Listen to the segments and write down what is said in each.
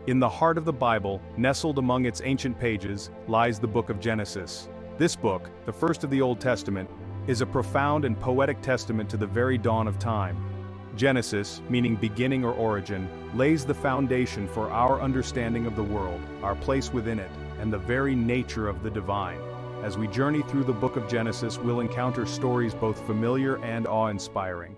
In the heart of the Bible, nestled among its ancient pages, lies the book of Genesis. This book, the first of the Old Testament, is a profound and poetic testament to the very dawn of time. Genesis, meaning beginning or origin, lays the foundation for our understanding of the world, our place within it, and the very nature of the divine. As we journey through the book of Genesis, we'll encounter stories both familiar and awe-inspiring.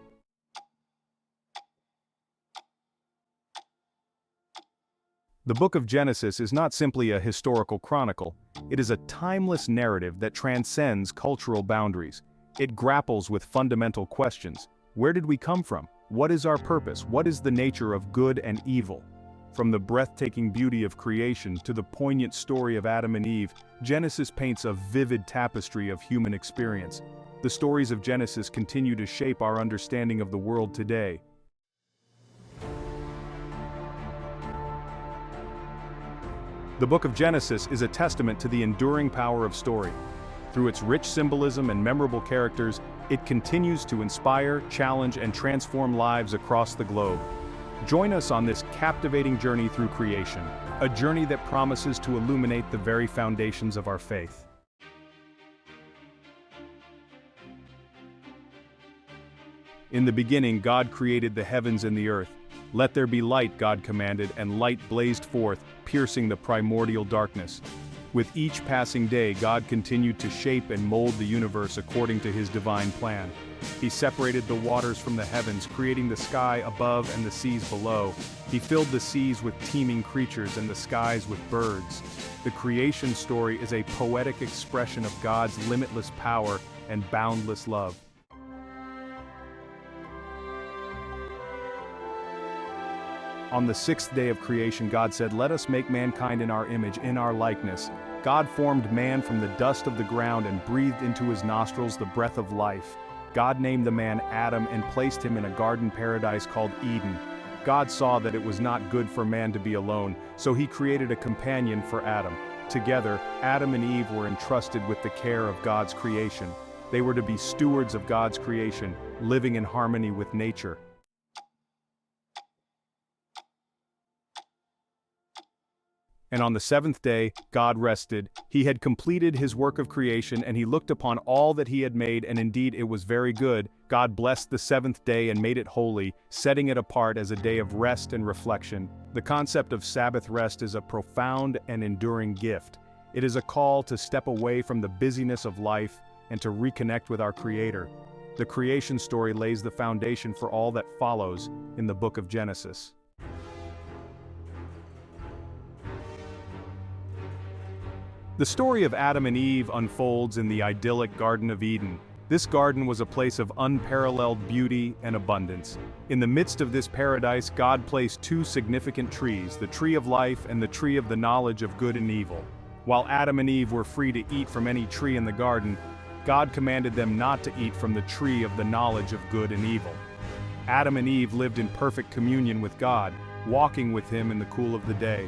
The book of Genesis is not simply a historical chronicle, it is a timeless narrative that transcends cultural boundaries. It grapples with fundamental questions. Where did we come from? What is our purpose? What is the nature of good and evil? From the breathtaking beauty of creation to the poignant story of Adam and Eve, Genesis paints a vivid tapestry of human experience. The stories of Genesis continue to shape our understanding of the world today. The book of Genesis is a testament to the enduring power of story. Through its rich symbolism and memorable characters, it continues to inspire, challenge, and transform lives across the globe. Join us on this captivating journey through creation, a journey that promises to illuminate the very foundations of our faith. In the beginning, God created the heavens and the earth. Let there be light, God commanded, and light blazed forth, piercing the primordial darkness. With each passing day, God continued to shape and mold the universe according to his divine plan. He separated the waters from the heavens, creating the sky above and the seas below. He filled the seas with teeming creatures and the skies with birds. The creation story is a poetic expression of God's limitless power and boundless love. On the sixth day of creation, God said, "Let us make mankind in our image, in our likeness." God formed man from the dust of the ground and breathed into his nostrils the breath of life. God named the man Adam and placed him in a garden paradise called Eden. God saw that it was not good for man to be alone, so he created a companion for Adam. Together, Adam and Eve were entrusted with the care of God's creation. They were to be stewards of God's creation, living in harmony with nature. And on the seventh day, God rested. He had completed his work of creation, and he looked upon all that he had made, and indeed it was very good. God blessed the seventh day and made it holy, setting it apart as a day of rest and reflection. The concept of Sabbath rest is a profound and enduring gift. It is a call to step away from the busyness of life and to reconnect with our Creator. The creation story lays the foundation for all that follows in the book of Genesis. The story of Adam and Eve unfolds in the idyllic Garden of Eden. This garden was a place of unparalleled beauty and abundance. In the midst of this paradise, God placed two significant trees, the tree of life and the tree of the knowledge of good and evil. While Adam and Eve were free to eat from any tree in the garden, God commanded them not to eat from the tree of the knowledge of good and evil. Adam and Eve lived in perfect communion with God, walking with him in the cool of the day.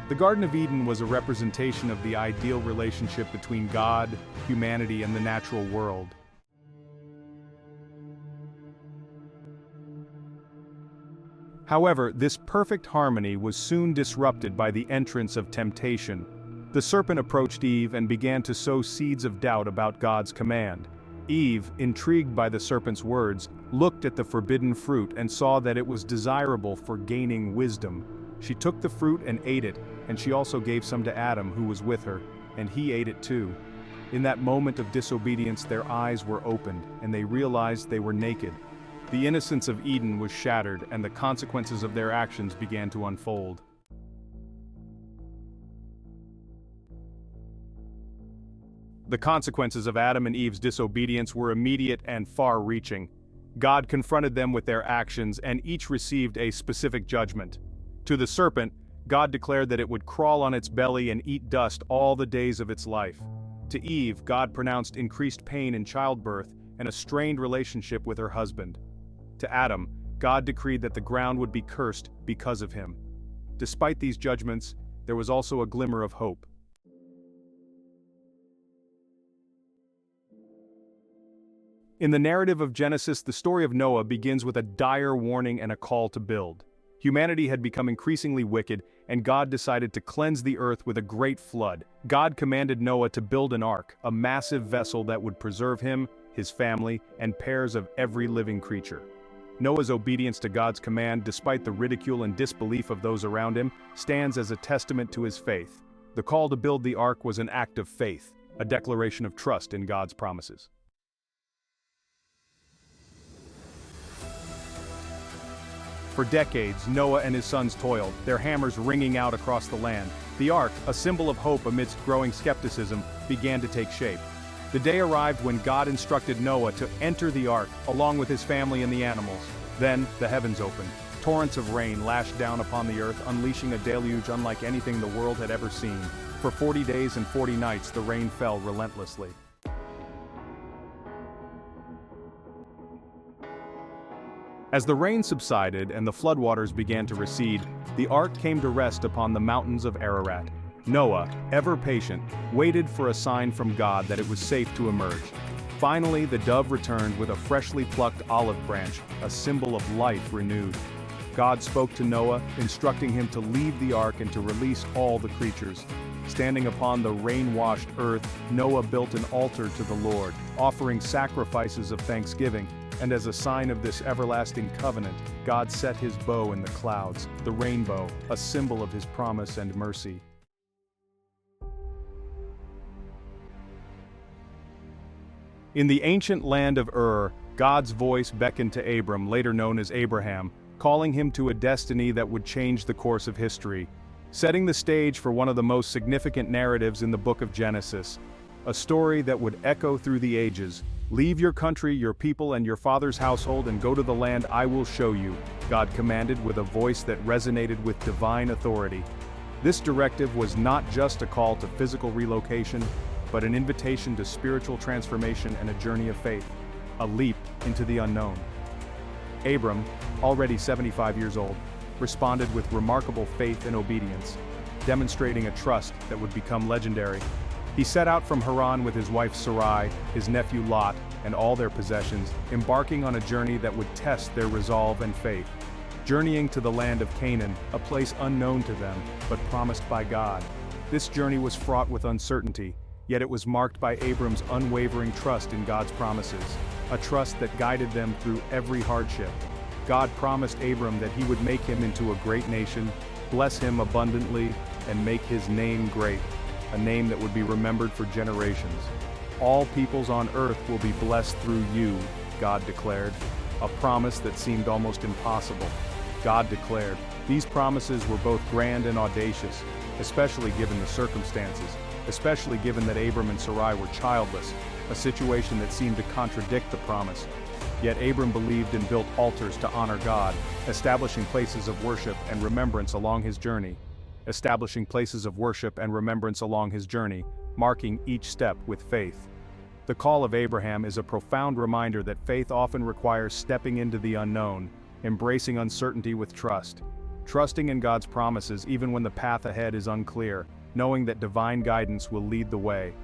The Garden of Eden was a representation of the ideal relationship between God, humanity, and the natural world. However, this perfect harmony was soon disrupted by the entrance of temptation. The serpent approached Eve and began to sow seeds of doubt about God's command. Eve, intrigued by the serpent's words, looked at the forbidden fruit and saw that it was desirable for gaining wisdom. She took the fruit and ate it, and she also gave some to Adam, who was with her, and he ate it too. In that moment of disobedience, their eyes were opened, and they realized they were naked. The innocence of Eden was shattered, and the consequences of their actions began to unfold. The consequences of Adam and Eve's disobedience were immediate and far-reaching. God confronted them with their actions, and each received a specific judgment. To the serpent, God declared that it would crawl on its belly and eat dust all the days of its life. To Eve, God pronounced increased pain in childbirth and a strained relationship with her husband. To Adam, God decreed that the ground would be cursed because of him. Despite these judgments, there was also a glimmer of hope. In the narrative of Genesis, the story of Noah begins with a dire warning and a call to build. Humanity had become increasingly wicked, and God decided to cleanse the earth with a great flood. God commanded Noah to build an ark, a massive vessel that would preserve him, his family, and pairs of every living creature. Noah's obedience to God's command, despite the ridicule and disbelief of those around him, stands as a testament to his faith. The call to build the ark was an act of faith, a declaration of trust in God's promises. For decades, Noah and his sons toiled, their hammers ringing out across the land. The ark, a symbol of hope amidst growing skepticism, began to take shape. The day arrived when God instructed Noah to enter the ark, along with his family and the animals. Then, the heavens opened. Torrents of rain lashed down upon the earth, unleashing a deluge unlike anything the world had ever seen. For 40 days and 40 nights, the rain fell relentlessly. As the rain subsided and the floodwaters began to recede, the ark came to rest upon the mountains of Ararat. Noah, ever patient, waited for a sign from God that it was safe to emerge. Finally, the dove returned with a freshly plucked olive branch, a symbol of life renewed. God spoke to Noah, instructing him to leave the ark and to release all the creatures. Standing upon the rain-washed earth, Noah built an altar to the Lord, offering sacrifices of thanksgiving. And as a sign of this everlasting covenant, God set his bow in the clouds, the rainbow, a symbol of his promise and mercy. In the ancient land of Ur, God's voice beckoned to Abram, later known as Abraham, calling him to a destiny that would change the course of history, setting the stage for one of the most significant narratives in the book of Genesis, a story that would echo through the ages. "Leave your country, your people, and your father's household and go to the land I will show you," God commanded with a voice that resonated with divine authority. This directive was not just a call to physical relocation, but an invitation to spiritual transformation and a journey of faith, a leap into the unknown. Abram, already 75 years old, responded with remarkable faith and obedience, demonstrating a trust that would become legendary. He set out from Haran with his wife Sarai, his nephew Lot, and all their possessions, embarking on a journey that would test their resolve and faith. Journeying to the land of Canaan, a place unknown to them, but promised by God. This journey was fraught with uncertainty, yet it was marked by Abram's unwavering trust in God's promises, a trust that guided them through every hardship. God promised Abram that he would make him into a great nation, bless him abundantly, and make his name great, a name that would be remembered for generations. "All peoples on earth will be blessed through you," God declared, a promise that seemed almost impossible. God declared. These promises were both grand and audacious, especially given the circumstances, especially given that Abram and Sarai were childless, a situation that seemed to contradict the promise. Yet Abram believed and built altars to honor God, establishing places of worship and remembrance along his journey. Marking each step with faith. The call of Abraham is a profound reminder that faith often requires stepping into the unknown, embracing uncertainty with trust, trusting in God's promises even when the path ahead is unclear, knowing that divine guidance will lead the way.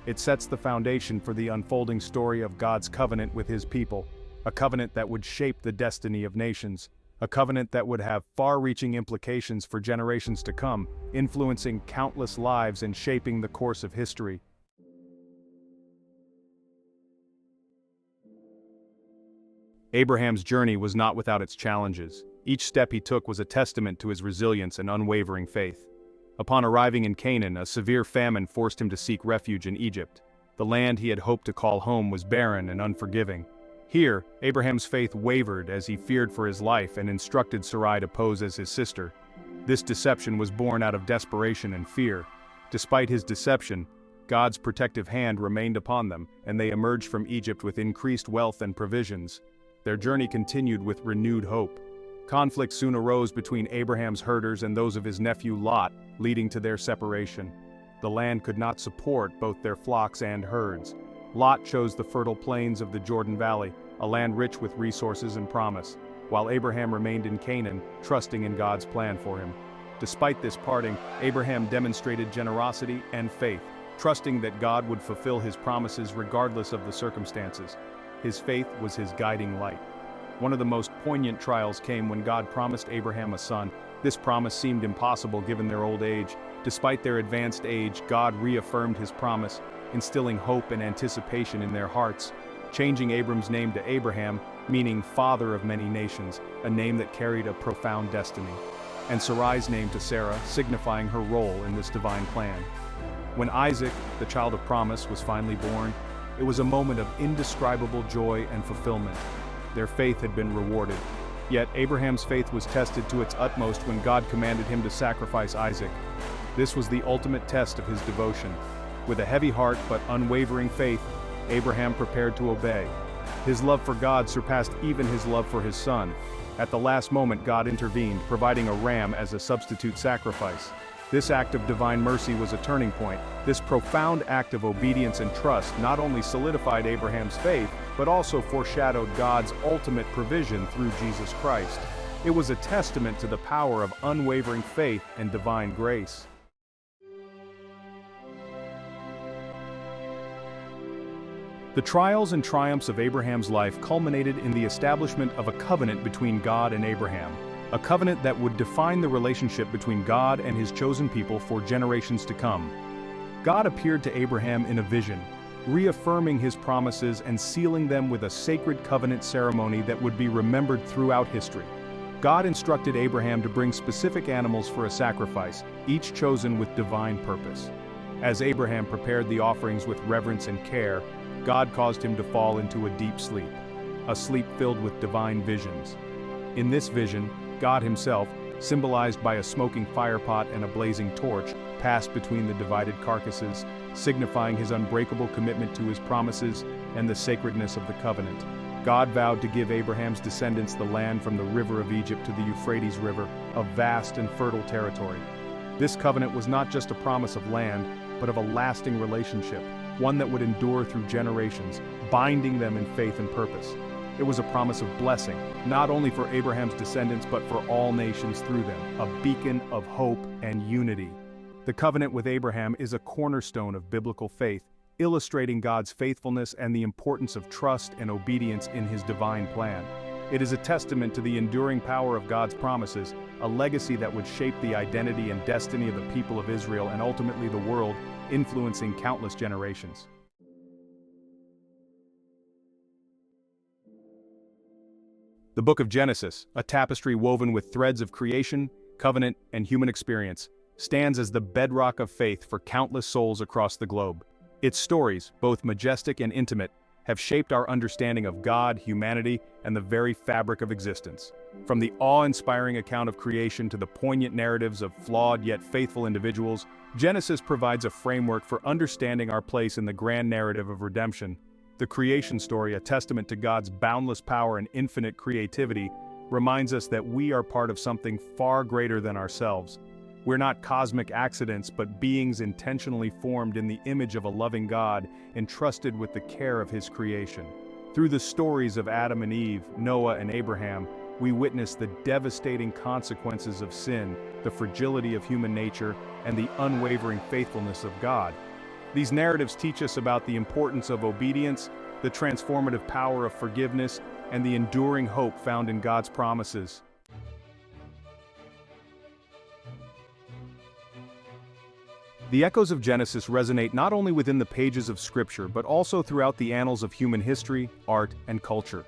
It sets the foundation for the unfolding story of God's covenant with his people, a covenant that would shape the destiny of nations, a covenant that would have far-reaching implications for generations to come, influencing countless lives and shaping the course of history. Abraham's journey was not without its challenges. Each step he took was a testament to his resilience and unwavering faith. Upon arriving in Canaan, a severe famine forced him to seek refuge in Egypt. The land he had hoped to call home was barren and unforgiving. Here, Abraham's faith wavered as he feared for his life and instructed Sarai to pose as his sister. This deception was born out of desperation and fear. Despite his deception, God's protective hand remained upon them, and they emerged from Egypt with increased wealth and provisions. Their journey continued with renewed hope. Conflict soon arose between Abraham's herders and those of his nephew Lot, leading to their separation. The land could not support both their flocks and herds. Lot chose the fertile plains of the Jordan Valley, a land rich with resources and promise, while Abraham remained in Canaan, trusting in God's plan for him. Despite this parting, Abraham demonstrated generosity and faith, trusting that God would fulfill his promises regardless of the circumstances. His faith was his guiding light. One of the most poignant trials came when God promised Abraham a son. This promise seemed impossible given their old age. Despite their advanced age, God reaffirmed his promise, instilling hope and anticipation in their hearts, changing Abram's name to Abraham, meaning father of many nations, a name that carried a profound destiny, and Sarai's name to Sarah, signifying her role in this divine plan. When Isaac, the child of promise, was finally born, it was a moment of indescribable joy and fulfillment. Their faith had been rewarded. Yet Abraham's faith was tested to its utmost when God commanded him to sacrifice Isaac. This was the ultimate test of his devotion. With a heavy heart but unwavering faith, Abraham prepared to obey. His love for God surpassed even his love for his son. At the last moment, God intervened, providing a ram as a substitute sacrifice. This act of divine mercy was a turning point. This profound act of obedience and trust not only solidified Abraham's faith, but also foreshadowed God's ultimate provision through Jesus Christ. It was a testament to the power of unwavering faith and divine grace. The trials and triumphs of Abraham's life culminated in the establishment of a covenant between God and Abraham, a covenant that would define the relationship between God and his chosen people for generations to come. God appeared to Abraham in a vision, reaffirming his promises and sealing them with a sacred covenant ceremony that would be remembered throughout history. God instructed Abraham to bring specific animals for a sacrifice, each chosen with divine purpose. As Abraham prepared the offerings with reverence and care, God caused him to fall into a deep sleep, a sleep filled with divine visions. In this vision, God himself, symbolized by a smoking firepot and a blazing torch, passed between the divided carcasses, signifying his unbreakable commitment to his promises and the sacredness of the covenant. God vowed to give Abraham's descendants the land from the river of Egypt to the Euphrates River, a vast and fertile territory. This covenant was not just a promise of land, but of a lasting relationship, one that would endure through generations, binding them in faith and purpose. It was a promise of blessing, not only for Abraham's descendants but for all nations through them, a beacon of hope and unity. The covenant with Abraham is a cornerstone of biblical faith, illustrating God's faithfulness and the importance of trust and obedience in his divine plan. It is a testament to the enduring power of God's promises, a legacy that would shape the identity and destiny of the people of Israel and ultimately the world, influencing countless generations. The Book of Genesis, a tapestry woven with threads of creation, covenant, and human experience, stands as the bedrock of faith for countless souls across the globe. Its stories, both majestic and intimate, have shaped our understanding of God, humanity, and the very fabric of existence. From the awe-inspiring account of creation to the poignant narratives of flawed yet faithful individuals, Genesis provides a framework for understanding our place in the grand narrative of redemption. The creation story, a testament to God's boundless power and infinite creativity, reminds us that we are part of something far greater than ourselves. We're not cosmic accidents, but beings intentionally formed in the image of a loving God, entrusted with the care of his creation. Through the stories of Adam and Eve, Noah and Abraham, we witness the devastating consequences of sin, the fragility of human nature, and the unwavering faithfulness of God. These narratives teach us about the importance of obedience, the transformative power of forgiveness, and the enduring hope found in God's promises. The echoes of Genesis resonate not only within the pages of Scripture but also throughout the annals of human history, art, and culture.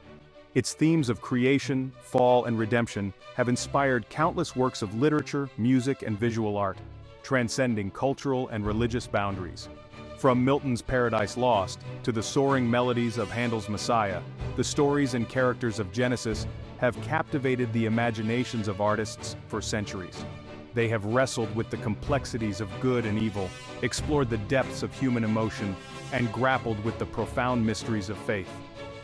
Its themes of creation, fall, and redemption have inspired countless works of literature, music, and visual art, transcending cultural and religious boundaries. From Milton's Paradise Lost to the soaring melodies of Handel's Messiah, the stories and characters of Genesis have captivated the imaginations of artists for centuries. They have wrestled with the complexities of good and evil, explored the depths of human emotion, and grappled with the profound mysteries of faith.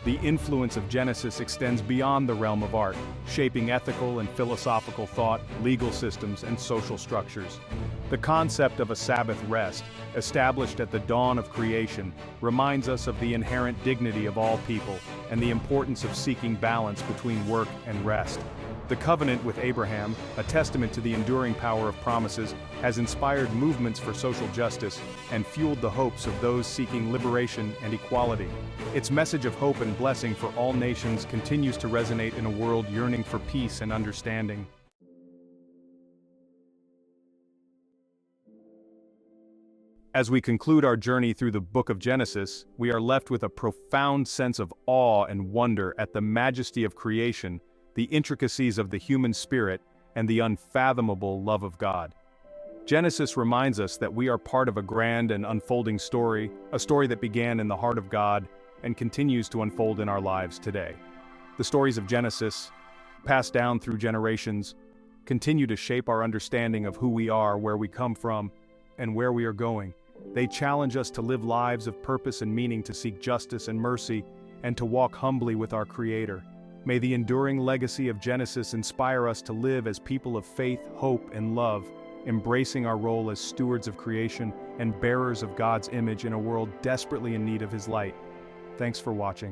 The influence of Genesis extends beyond the realm of art, shaping ethical and philosophical thought, legal systems, and social structures. The concept of a Sabbath rest, established at the dawn of creation, reminds us of the inherent dignity of all people and the importance of seeking balance between work and rest. The covenant with Abraham, a testament to the enduring power of promises, has inspired movements for social justice and fueled the hopes of those seeking liberation and equality. Its message of hope and blessing for all nations continues to resonate in a world yearning for peace and understanding. As we conclude our journey through the book of Genesis, we are left with a profound sense of awe and wonder at the majesty of creation, the intricacies of the human spirit, and the unfathomable love of God. Genesis reminds us that we are part of a grand and unfolding story, a story that began in the heart of God and continues to unfold in our lives today. The stories of Genesis, passed down through generations, continue to shape our understanding of who we are, where we come from, and where we are going. They challenge us to live lives of purpose and meaning, to seek justice and mercy, and to walk humbly with our Creator. May the enduring legacy of Genesis inspire us to live as people of faith, hope, and love, embracing our role as stewards of creation and bearers of God's image in a world desperately in need of His light. Thanks for watching.